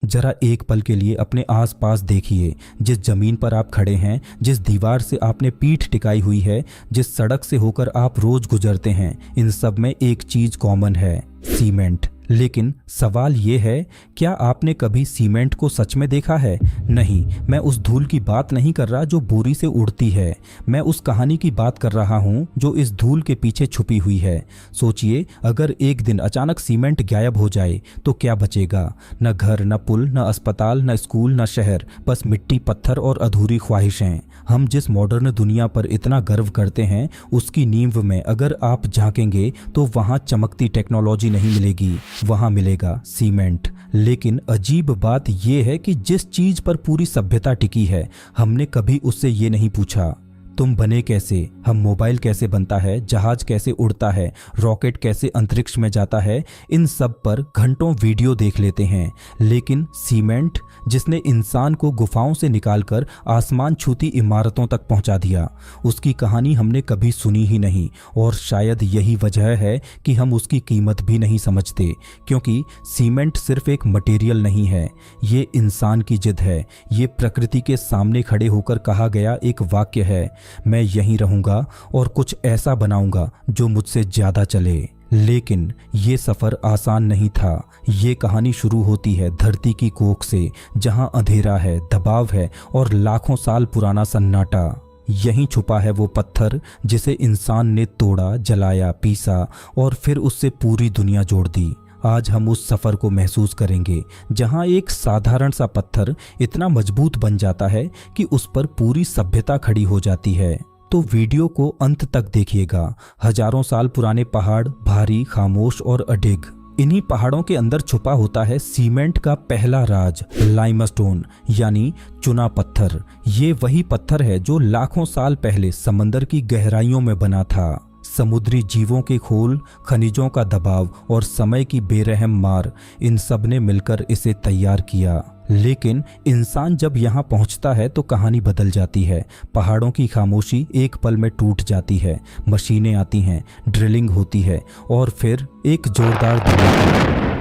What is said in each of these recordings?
जरा एक पल के लिए अपने आसपास देखिए। जिस जमीन पर आप खड़े हैं, जिस दीवार से आपने पीठ टिकाई हुई है, जिस सड़क से होकर आप रोज गुजरते हैं, इन सब में एक चीज कॉमन है, सीमेंट। लेकिन सवाल ये है, क्या आपने कभी सीमेंट को सच में देखा है? नहीं, मैं उस धूल की बात नहीं कर रहा जो बोरी से उड़ती है। मैं उस कहानी की बात कर रहा हूँ जो इस धूल के पीछे छुपी हुई है। सोचिए, अगर एक दिन अचानक सीमेंट गायब हो जाए तो क्या बचेगा? न घर, न पुल, न अस्पताल, न स्कूल, न शहर, बस मिट्टी, पत्थर और अधूरी ख्वाहिशें। हम जिस मॉडर्न दुनिया पर इतना गर्व करते हैं, उसकी नींव में अगर आप झांकेंगे तो वहाँ चमकती टेक्नोलॉजी नहीं मिलेगी, वहां मिलेगा सीमेंट। लेकिन अजीब बात यह है कि जिस चीज पर पूरी सभ्यता टिकी है, हमने कभी उससे ये नहीं पूछा, तुम बने कैसे? हम मोबाइल कैसे बनता है, जहाज कैसे उड़ता है, रॉकेट कैसे अंतरिक्ष में जाता है, इन सब पर घंटों वीडियो देख लेते हैं। लेकिन सीमेंट, जिसने इंसान को गुफाओं से निकालकर आसमान छूती इमारतों तक पहुंचा दिया, उसकी कहानी हमने कभी सुनी ही नहीं। और शायद यही वजह है कि हम उसकी कीमत भी नहीं समझते, क्योंकि सीमेंट सिर्फ एक मटेरियल नहीं है, ये इंसान की जिद है। ये प्रकृति के सामने खड़े होकर कहा गया एक वाक्य है, मैं यहीं रहूंगा और कुछ ऐसा बनाऊंगा जो मुझसे ज्यादा चले। लेकिन ये सफर आसान नहीं था। ये कहानी शुरू होती है धरती की कोख से, जहां अंधेरा है, दबाव है और लाखों साल पुराना सन्नाटा। यहीं छुपा है वो पत्थर जिसे इंसान ने तोड़ा, जलाया, पीसा और फिर उससे पूरी दुनिया जोड़ दी। आज हम उस सफ़र को महसूस करेंगे जहां एक साधारण सा पत्थर इतना मजबूत बन जाता है कि उस पर पूरी सभ्यता खड़ी हो जाती है। तो वीडियो को अंत तक देखिएगा। हजारों साल पुराने पहाड़, भारी, खामोश और अडिग। इन्हीं पहाड़ों के अंदर छुपा होता है सीमेंट का पहला राज, लाइमस्टोन, यानी चुना पत्थर। ये वही पत्थर है जो लाखों साल पहले समंदर की गहराइयों में बना था। समुद्री जीवों के खोल, खनिजों का दबाव और समय की बेरहम मार, इन सब ने मिलकर इसे तैयार किया। लेकिन इंसान जब यहाँ पहुँचता है तो कहानी बदल जाती है। पहाड़ों की खामोशी एक पल में टूट जाती है, मशीनें आती हैं, ड्रिलिंग होती है और फिर एक जोरदार धमाका।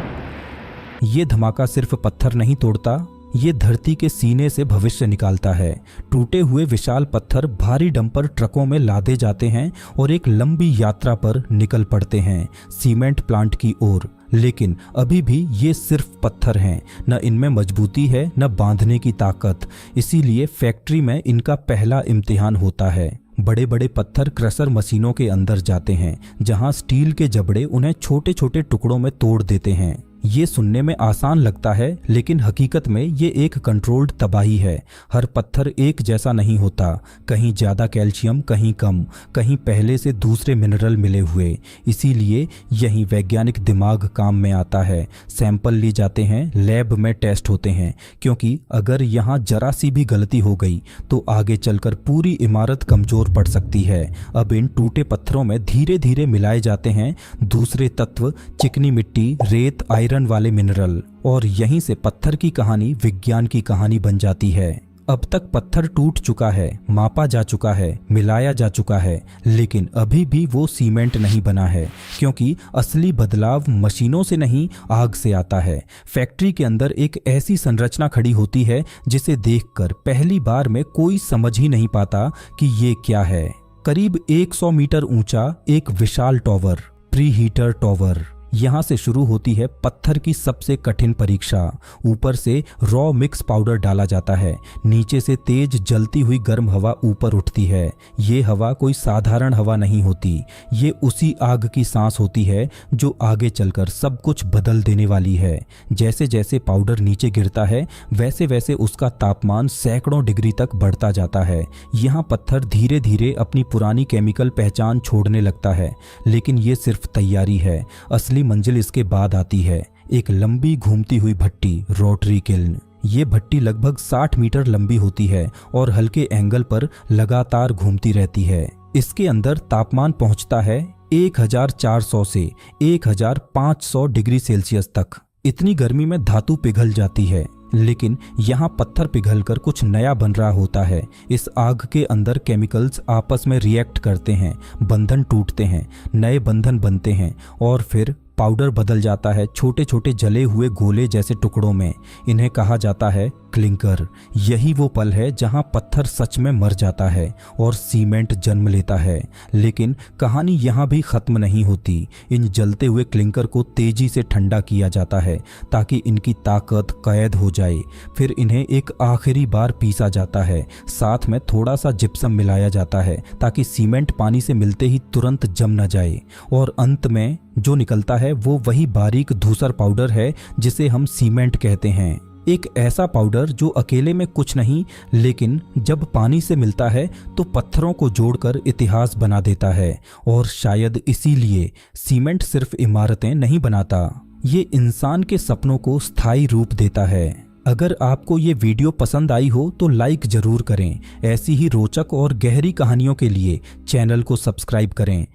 ये धमाका सिर्फ पत्थर नहीं तोड़ता, ये धरती के सीने से भविष्य निकालता है। टूटे हुए विशाल पत्थर भारी डंपर ट्रकों में लादे जाते हैं और एक लंबी यात्रा पर निकल पड़ते हैं सीमेंट प्लांट की ओर। लेकिन अभी भी ये सिर्फ पत्थर हैं, न इनमें मजबूती है, न बांधने की ताकत। इसीलिए फैक्ट्री में इनका पहला इम्तिहान होता है। बड़े बड़े पत्थर क्रशर मशीनों के अंदर जाते हैं, जहां स्टील के जबड़े उन्हें छोटे छोटे टुकड़ों में तोड़ देते हैं। ये सुनने में आसान लगता है, लेकिन हकीकत में ये एक कंट्रोल्ड तबाही है। हर पत्थर एक जैसा नहीं होता, कहीं ज़्यादा कैल्शियम, कहीं कम, कहीं पहले से दूसरे मिनरल मिले हुए। इसीलिए यही वैज्ञानिक दिमाग काम में आता है। सैंपल लिए जाते हैं, लैब में टेस्ट होते हैं, क्योंकि अगर यहाँ जरा सी भी गलती हो गई तो आगे चलकर पूरी इमारत कमज़ोर पड़ सकती है। अब इन टूटे पत्थरों में धीरे धीरे मिलाए जाते हैं दूसरे तत्व, चिकनी मिट्टी, रेत, आयरन वाले मिनरल, और यहीं से पत्थर की कहानी विज्ञान की कहानी बन जाती है। अब तक पत्थर टूट चुका है, मापा जा चुका है, मिलाया जा चुका है, लेकिन अभी भी वो सीमेंट नहीं बना है, क्योंकि असली बदलाव मशीनों से नहीं, आग से आता है। फैक्ट्री के अंदर एक ऐसी संरचना खड़ी होती है जिसे देखकर पहली बार में कोई समझ ही नहीं पाता कि ये क्या है। करीब 100 मीटर ऊंचा एक विशाल टॉवर, प्री हीटर टॉवर। यहाँ से शुरू होती है पत्थर की सबसे कठिन परीक्षा। ऊपर से रॉ मिक्स पाउडर डाला जाता है, नीचे से तेज जलती हुई गर्म हवा ऊपर उठती है। ये हवा कोई साधारण हवा नहीं होती, ये उसी आग की सांस होती है जो आगे चलकर सब कुछ बदल देने वाली है। जैसे जैसे पाउडर नीचे गिरता है, वैसे वैसे उसका तापमान सैकड़ों डिग्री तक बढ़ता जाता है। यहाँ पत्थर धीरे धीरे अपनी पुरानी केमिकल पहचान छोड़ने लगता है। लेकिन ये सिर्फ तैयारी है, असली मंजिल इसके बाद आती है। एक लंबी घूमती हुई भट्टी, रोटरी किल्न। ये भट्टी लगभग 60 मीटर लंबी होती है और हल्के एंगल पर लगातार घूमती रहती है। इसके अंदर तापमान पहुंचता है 1400 से 1500 डिग्री सेल्सियस तक। इतनी गर्मी में धातु पिघल जाती है, लेकिन यहाँ पत्थर पिघलकर कुछ नया बन रहा होता है। इस आग के अंदर केमिकल्स आपस में रिएक्ट करते हैं, बंधन टूटते हैं, नए बंधन बनते हैं और फिर पाउडर बदल जाता है छोटे छोटे जले हुए गोले जैसे टुकड़ों में। इन्हें कहा जाता है क्लिंकर। यही वो पल है जहां पत्थर सच में मर जाता है और सीमेंट जन्म लेता है। लेकिन कहानी यहाँ भी खत्म नहीं होती। इन जलते हुए क्लिंकर को तेजी से ठंडा किया जाता है ताकि इनकी ताकत कैद हो जाए। फिर इन्हें एक आखिरी बार पीसा जाता है, साथ में थोड़ा सा जिप्सम मिलाया जाता है ताकि सीमेंट पानी से मिलते ही तुरंत जम न जाए। और अंत में जो निकलता है वो वही बारीक धूसर पाउडर है जिसे हम सीमेंट कहते हैं। एक ऐसा पाउडर जो अकेले में कुछ नहीं, लेकिन जब पानी से मिलता है तो पत्थरों को जोड़कर इतिहास बना देता है। और शायद इसीलिए सीमेंट सिर्फ इमारतें नहीं बनाता, ये इंसान के सपनों को स्थायी रूप देता है। अगर आपको ये वीडियो पसंद आई हो तो लाइक जरूर करें। ऐसी ही रोचक और गहरी कहानियों के लिए चैनल को सब्सक्राइब करें।